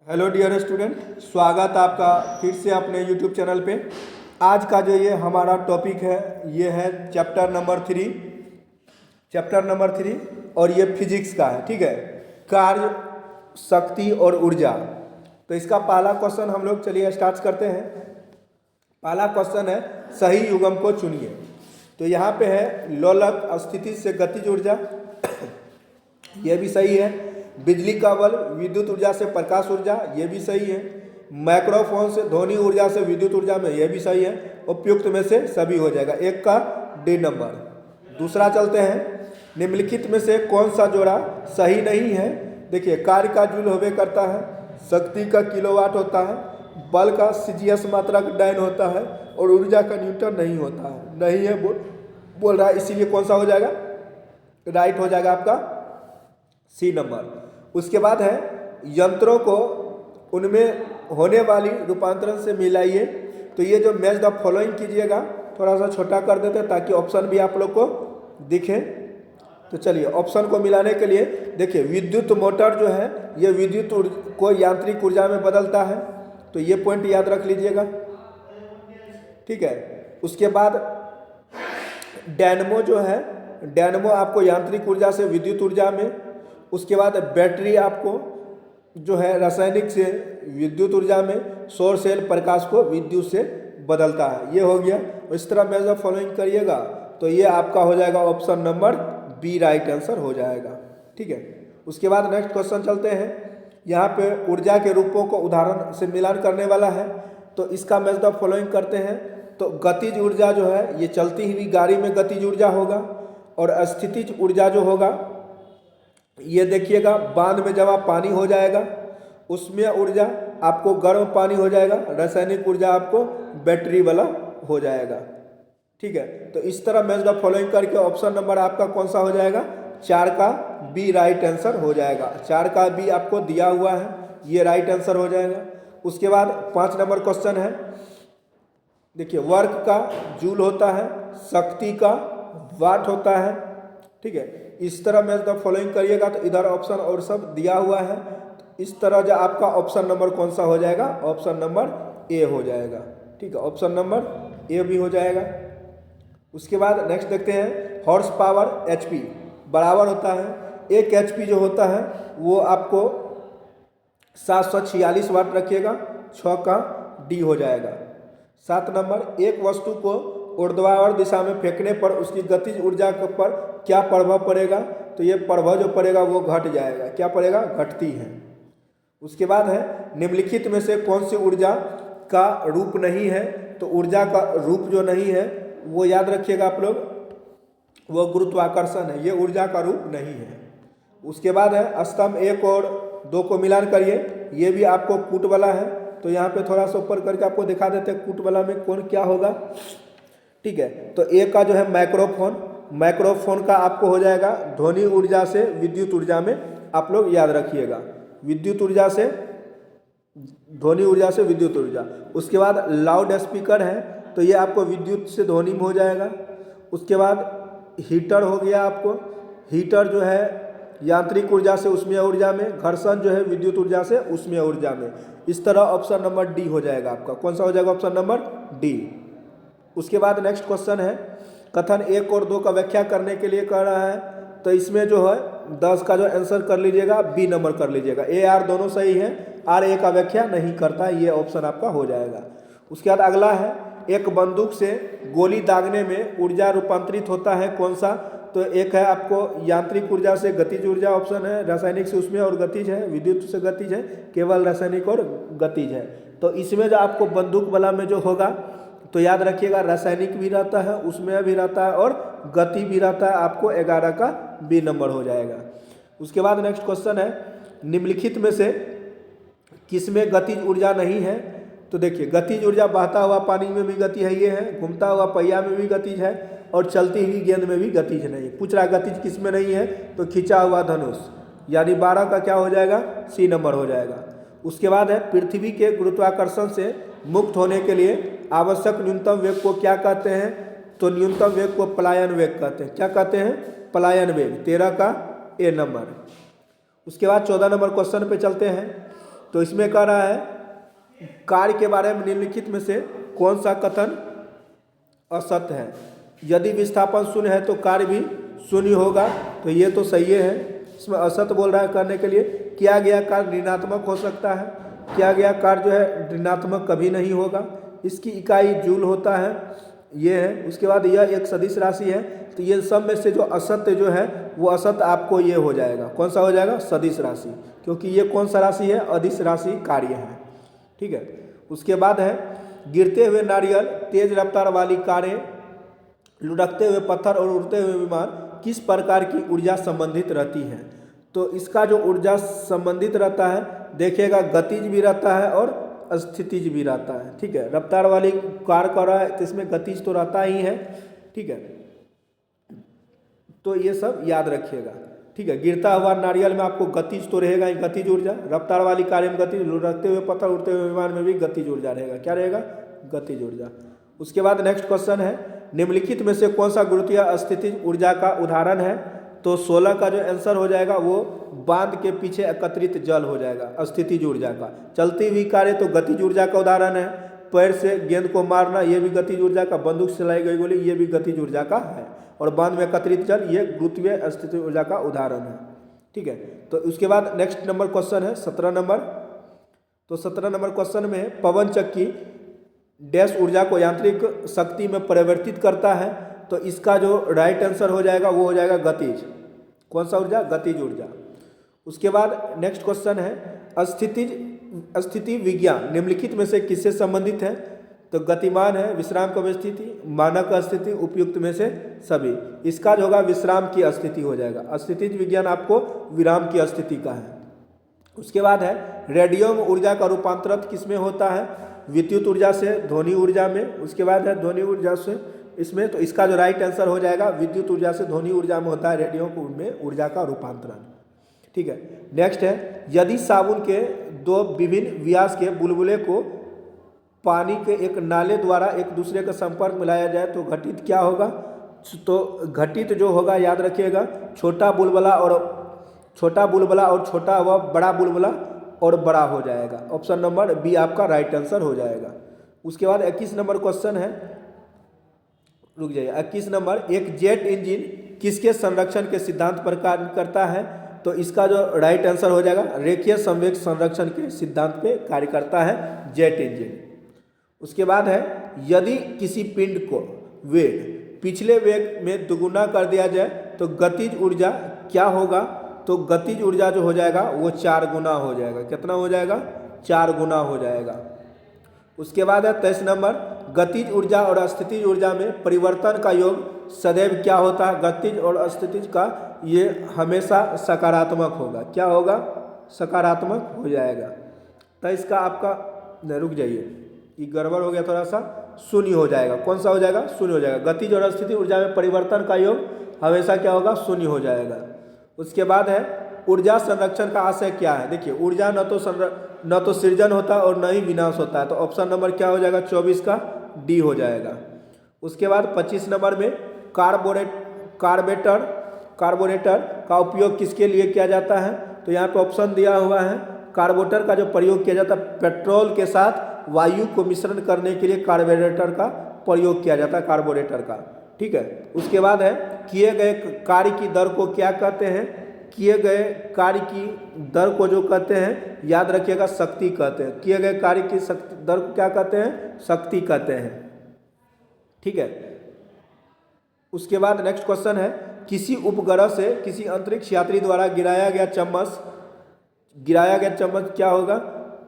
Hello dear student, स्वागत आपका फिर से अपने यूट्यूब चैनल पे। आज का जो ये हमारा टॉपिक है ये है चैप्टर नंबर थ्री और ये फिजिक्स का है। ठीक है, कार्य, शक्ति और ऊर्जा। तो इसका पहला क्वेश्चन हम लोग चलिए स्टार्ट करते हैं। पहला क्वेश्चन है सही युग्म को चुनिए। तो यहाँ पे है लोलक स्थिति से गतिज ऊर्जा, ये भी सही है। बिजली का बल्ब विद्युत ऊर्जा से प्रकाश ऊर्जा, ये भी सही है। माइक्रोफोन से ध्वनि ऊर्जा से विद्युत ऊर्जा में, ये भी सही है। उपयुक्त में से सभी हो जाएगा, एक का डी नंबर। दूसरा चलते हैं, निम्नलिखित में से कौन सा जोड़ा सही नहीं है। देखिए, कार्य का जूल होबे करता है, शक्ति का किलोवाट होता है, बल का सीजीएस मात्रक डाइन होता है और ऊर्जा का न्यूटन नहीं होता है। नहीं है बोल रहा है, इसीलिए कौन सा हो जाएगा, राइट हो जाएगा आपका सी नंबर। उसके बाद है यंत्रों को उनमें होने वाली रूपांतरण से मिलाइए। तो ये जो मैच द फॉलोइंग कीजिएगा, थोड़ा सा छोटा कर देते हैं ताकि ऑप्शन भी आप लोग को दिखे। तो चलिए ऑप्शन को मिलाने के लिए देखिए, विद्युत मोटर जो है ये विद्युत को यांत्रिक ऊर्जा में बदलता है, तो ये पॉइंट याद रख लीजिएगा। ठीक है, उसके बाद डायनमो जो है, डायनमो आपको यांत्रिक ऊर्जा से विद्युत ऊर्जा में। उसके बाद बैटरी आपको जो है रासायनिक से विद्युत ऊर्जा में, सौर सेल प्रकाश को विद्युत से बदलता है। ये हो गया। इस तरह मेजर फॉलोइंग करिएगा तो ये आपका हो जाएगा option number B, right answer हो जाएगा। ठीक है, उसके बाद नेक्स्ट क्वेश्चन चलते हैं। यहाँ पे ऊर्जा के रूपों को उदाहरण से मिलान करने वाला है, तो इसका मेजर फॉलोइंग करते हैं। तो गतिज ऊर्जा जो है ये चलती हुई गाड़ी में गतिज ऊर्जा होगा, और स्थितिज ऊर्जा जो होगा ये देखिएगा बांध में जमा पानी हो जाएगा, उसमें ऊर्जा आपको गर्म पानी हो जाएगा, रासायनिक ऊर्जा आपको बैटरी वाला हो जाएगा। ठीक है, तो इस तरह मैच द फॉलोइंग करके ऑप्शन नंबर आपका कौन सा हो जाएगा, 4 का बी राइट आंसर हो जाएगा। 4 का बी आपको दिया हुआ है, ये राइट आंसर हो जाएगा। उसके बाद 5 नंबर क्वेश्चन है। देखिए, वर्क का जूल होता है, शक्ति का वाट होता है। ठीक है, इस तरह मैच द फॉलोइंग करिएगा तो इधर ऑप्शन और सब दिया हुआ है। इस तरह जो आपका ऑप्शन नंबर कौन सा हो जाएगा, ऑप्शन नंबर ए हो जाएगा। ठीक है, ऑप्शन नंबर ए भी हो जाएगा। उसके बाद नेक्स्ट देखते हैं, हॉर्स पावर एचपी बराबर होता है, एक एचपी जो होता है वो आपको 746 वाट रखिएगा, 6 का डी हो जाएगा। 7 नंबर, एक वस्तु को ऊर्ध्वाधर दिशा में फेंकने पर उसकी गतिज ऊर्जा पर क्या प्रभाव पड़ेगा, तो ये प्रभाव जो पड़ेगा वो घट जाएगा। क्या पड़ेगा, घटती है। उसके बाद है निम्नलिखित में से कौन सी ऊर्जा का रूप नहीं है। तो ऊर्जा का रूप जो नहीं है वो याद रखिएगा आप लोग, वो गुरुत्वाकर्षण है, ये ऊर्जा का रूप नहीं है। उसके बाद है स्तंभ 1 और 2 को मिलान करिए, ये भी आपको कूट वाला है। तो यहाँ पे थोड़ा सा ऊपर करके आपको दिखा देते हैं कूट वाला में कौन क्या होगा। ठीक है, तो ए का जो है माइक्रोफोन, माइक्रोफोन का आपको हो जाएगा ध्वनि ऊर्जा से विद्युत ऊर्जा में। आप लोग याद रखिएगा, विद्युत ऊर्जा से ध्वनि ऊर्जा से विद्युत ऊर्जा। उसके बाद लाउड स्पीकर है, तो ये आपको विद्युत से ध्वनि में हो जाएगा। उसके बाद हीटर हो गया, आपको हीटर जो है यांत्रिक ऊर्जा से उष्मीय ऊर्जा में, घर्षण जो है विद्युत ऊर्जा से उष्मीय ऊर्जा में। इस तरह ऑप्शन नंबर डी हो जाएगा आपका। कौन सा हो जाएगा, ऑप्शन नंबर डी। उसके बाद नेक्स्ट क्वेश्चन है, कथन 1 और 2 का व्याख्या करने के लिए कह रहा है। तो इसमें जो है 10 का जो आंसर कर लीजिएगा, बी नंबर कर लीजिएगा। ए आर दोनों सही है, आर ए का व्याख्या नहीं करता, ये ऑप्शन आपका हो जाएगा। उसके बाद अगला है, एक बंदूक से गोली दागने में ऊर्जा रूपांतरित होता है कौन सा। तो एक है आपको यांत्रिक ऊर्जा से गतिज ऊर्जा ऑप्शन है, रासायनिक से उसमें और गतिज है, विद्युत से गतिज है, केवल रासायनिक और गतिज है। तो इसमें जो आपको बंदूक वाला में जो होगा तो याद रखिएगा रासायनिक भी रहता है, उसमें भी रहता है और गति भी रहता है। आपको 11 का बी नंबर हो जाएगा। उसके बाद नेक्स्ट क्वेश्चन है, निम्नलिखित में से किसमें गतिज ऊर्जा नहीं है। तो देखिए, गतिज ऊर्जा बहता हुआ पानी में भी गति है, ये है, घूमता हुआ पहिया में भी गतिज है, और चलती हुई गेंद में भी गतिज नहीं। पूछ रहा गतिज किस में नहीं है, तो खिंचा हुआ धनुष, यानी 12 का क्या हो जाएगा, सी नंबर हो जाएगा। उसके बाद है, पृथ्वी के गुरुत्वाकर्षण से मुक्त होने के लिए आवश्यक न्यूनतम वेग को क्या कहते हैं। तो न्यूनतम वेग को पलायन वेग कहते हैं। क्या कहते हैं, पलायन वेग। 13 का ए नंबर। उसके बाद 14 नंबर क्वेश्चन पे चलते हैं। तो इसमें कह रहा है कार्य के बारे में निम्नलिखित में से कौन सा कथन असत्य है। यदि विस्थापन शून्य है तो कार्य भी शून्य होगा, तो ये तो सही है। इसमें असत्य बोल रहा है करने के लिए। किया गया कार्य ऋणात्मक हो सकता है, किया गया कार्य जो है ऋणात्मक कभी नहीं होगा। इसकी इकाई जूल होता है, ये है। उसके बाद यह एक सदिश राशि है, तो ये सब में से जो असत्य जो है वो असत्य आपको ये हो जाएगा। कौन सा हो जाएगा? सदिश राशि, क्योंकि ये कौन सा राशि है? अदिश राशि कार्य है, ठीक है। उसके बाद है गिरते हुए नारियल, तेज रफ्तार वाली कारें, लुढ़कते हुए पत्थर और उड़ते हुए विमान किस प्रकार की ऊर्जा संबंधित रहती है। तो इसका जो ऊर्जा संबंधित रहता है, देखिएगा गतिज भी रहता है और स्थितिज भी रहता है, ठीक है। रफ्तार वाली कार कर रहा है तो इसमें गतिज तो रहता ही है, ठीक है। तो ये सब याद रखिएगा, ठीक है। गिरता हुआ नारियल में आपको गतिज तो रहेगा ही, गतिज ऊर्जा। रफ्तार वाली कार में गतिज, लुढ़कते हुए पत्थर उड़ते हुए विमान में भी गतिज ऊर्जा रहेगा। क्या रहेगा? गतिज ऊर्जा। उसके बाद नेक्स्ट क्वेश्चन है निम्नलिखित में से कौन सा गुरुत्वीय स्थितिज ऊर्जा का उदाहरण है। तो 16 का जो आंसर हो जाएगा वो बांध के पीछे एकत्रित जल हो जाएगा, स्थितिज ऊर्जा का। चलती हुई कारें तो गतिज ऊर्जा का उदाहरण है। पैर से गेंद को मारना ये भी गतिज ऊर्जा का, बंदूक से चलाई गई गोली ये भी गतिज ऊर्जा का है, और बांध में एकत्रित जल ये गुरुत्वीय स्थितिज ऊर्जा का उदाहरण है, ठीक है। तो उसके बाद नेक्स्ट नंबर क्वेश्चन है 17 नंबर। तो 17 नंबर क्वेश्चन में पवन चक्की डैश ऊर्जा को यांत्रिक शक्ति में परिवर्तित करता है। तो इसका जो राइट आंसर हो जाएगा वो हो जाएगा गतिज। कौन सा ऊर्जा? गतिज ऊर्जा। उसके बाद नेक्स्ट क्वेश्चन है स्थिति विज्ञान निम्नलिखित में से किससे संबंधित है। तो गतिमान है, विश्राम की स्थिति, मानक स्थिति, उपयुक्त में से सभी। इसका जो होगा विश्राम की स्थिति हो जाएगा। स्थितिज विज्ञान आपको विराम की स्थिति का है। उसके बाद है रेडियम ऊर्जा का रूपांतरण किसमें होता है। विद्युत ऊर्जा से ध्वनि ऊर्जा में। उसके बाद है ध्वनि ऊर्जा से इसमें, तो इसका जो राइट आंसर हो जाएगा विद्युत ऊर्जा से ध्वनि ऊर्जा में होता है रेडियो में ऊर्जा का रूपांतरण, ठीक है। नेक्स्ट है यदि साबुन के दो विभिन्न व्यास के बुलबुले को पानी के एक नाले द्वारा एक दूसरे के संपर्क में लाया जाए तो घटित क्या होगा। तो घटित जो होगा याद रखिएगा छोटा बुलबुला और छोटा व बड़ा बुलबुला और बड़ा हो जाएगा। ऑप्शन नंबर बी आपका राइट आंसर हो जाएगा। उसके बाद 21 नंबर क्वेश्चन है, रुक जाइए। 21 नंबर एक जेट इंजन किसके संरक्षण के सिद्धांत पर कार्य करता है। तो इसका जो राइट आंसर हो जाएगा रेखीय संवेग संरक्षण के सिद्धांत पे कार्य करता है जेट इंजन। उसके बाद है यदि किसी पिंड को वेग पिछले वेग में दुगुना कर दिया जाए तो गतिज ऊर्जा क्या होगा। तो गतिज ऊर्जा जो हो जाएगा वो 4 गुना हो जाएगा। कितना हो जाएगा? 4 गुना हो जाएगा। उसके बाद है 23 नंबर गतिज ऊर्जा और स्थितिज ऊर्जा में परिवर्तन का योग सदैव क्या होता है। गतिज और स्थितिज का ये हमेशा सकारात्मक होगा। क्या होगा? सकारात्मक हो जाएगा। तो इसका आपका रुक जाइए, ये गड़बड़ हो गया थोड़ा सा, शून्य हो जाएगा। कौन सा हो जाएगा? शून्य हो जाएगा। गतिज और स्थितिज ऊर्जा में परिवर्तन का योग हमेशा क्या होगा? शून्य हो जाएगा। उसके बाद है ऊर्जा संरक्षण का आशय क्या है। देखिए ऊर्जा न तो सृजन होता है और न ही विनाश होता है। तो ऑप्शन नंबर क्या हो जाएगा? 24 का डी हो जाएगा। उसके बाद 25 नंबर में कार्बोरेटर का उपयोग किसके लिए किया जाता है। तो यहाँ पे ऑप्शन दिया हुआ है कार्बोरेटर का जो प्रयोग किया जाता है पेट्रोल के साथ वायु को मिश्रण करने के लिए कार्बोरेटर का प्रयोग किया जाता है, कार्बोरेटर का, ठीक है। उसके बाद है किए गए कार्य की दर को क्या कहते हैं। किए गए कार्य की दर को जो कहते हैं याद रखिएगा शक्ति कहते हैं। किए गए कार्य की दर को क्या कहते हैं? शक्ति कहते हैं, ठीक है। उसके बाद नेक्स्ट क्वेश्चन है किसी उपग्रह से किसी अंतरिक्ष यात्री द्वारा गिराया गया चम्मच क्या होगा।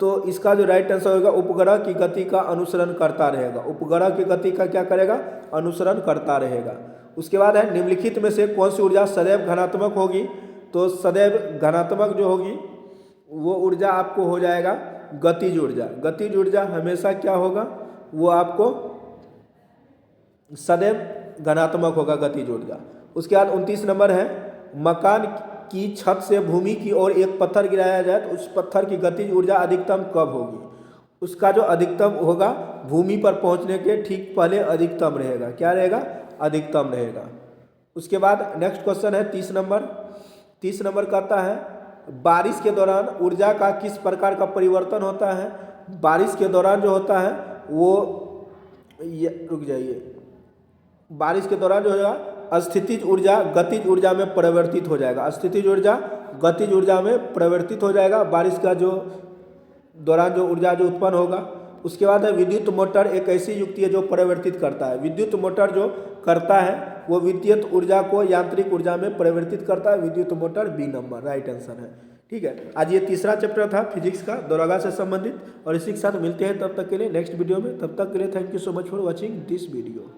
तो इसका जो राइट आंसर होगा उपग्रह की गति का अनुसरण करता रहेगा। उपग्रह की गति का क्या करेगा? अनुसरण करता रहेगा। उसके बाद है निम्नलिखित में से कौन सी ऊर्जा सदैव धनात्मक होगी। तो सदैव धनात्मक जो होगी वो ऊर्जा आपको हो जाएगा गतिज ऊर्जा। गतिज ऊर्जा हमेशा क्या होगा? वो आपको सदैव धनात्मक होगा गतिज ऊर्जा। उसके बाद 29 नंबर है मकान की छत से भूमि की ओर एक पत्थर गिराया जाए तो उस पत्थर की गतिज ऊर्जा अधिकतम कब होगी। उसका जो अधिकतम होगा भूमि पर पहुंचने के ठीक पहले अधिकतम रहेगा। क्या रहेगा? अधिकतम रहेगा। उसके बाद नेक्स्ट क्वेश्चन है 30 नंबर। 30 नंबर कहता है बारिश के दौरान ऊर्जा का किस प्रकार का परिवर्तन होता है। बारिश के दौरान जो होता है वो ये रुक जाइए, बारिश के दौरान जो है स्थितिज ऊर्जा गतिज ऊर्जा में परिवर्तित हो जाएगा। स्थितिज ऊर्जा गतिज ऊर्जा में परिवर्तित हो जाएगा बारिश का जो दौरान जो ऊर्जा जो उत्पन्न होगा। उसके बाद है विद्युत मोटर, एक ऐसी युक्ति है जो परिवर्तित करता है। विद्युत मोटर जो करता है वो विद्युत ऊर्जा को यांत्रिक ऊर्जा में परिवर्तित करता है। विद्युत motor B number right answer है। ठीक है, आज ये तीसरा चैप्टर था फिजिक्स का दौरागा से संबंधित, और इसी के साथ मिलते हैं तब तक के लिए नेक्स्ट वीडियो में। तब तक के लिए thank you so much for watching this video.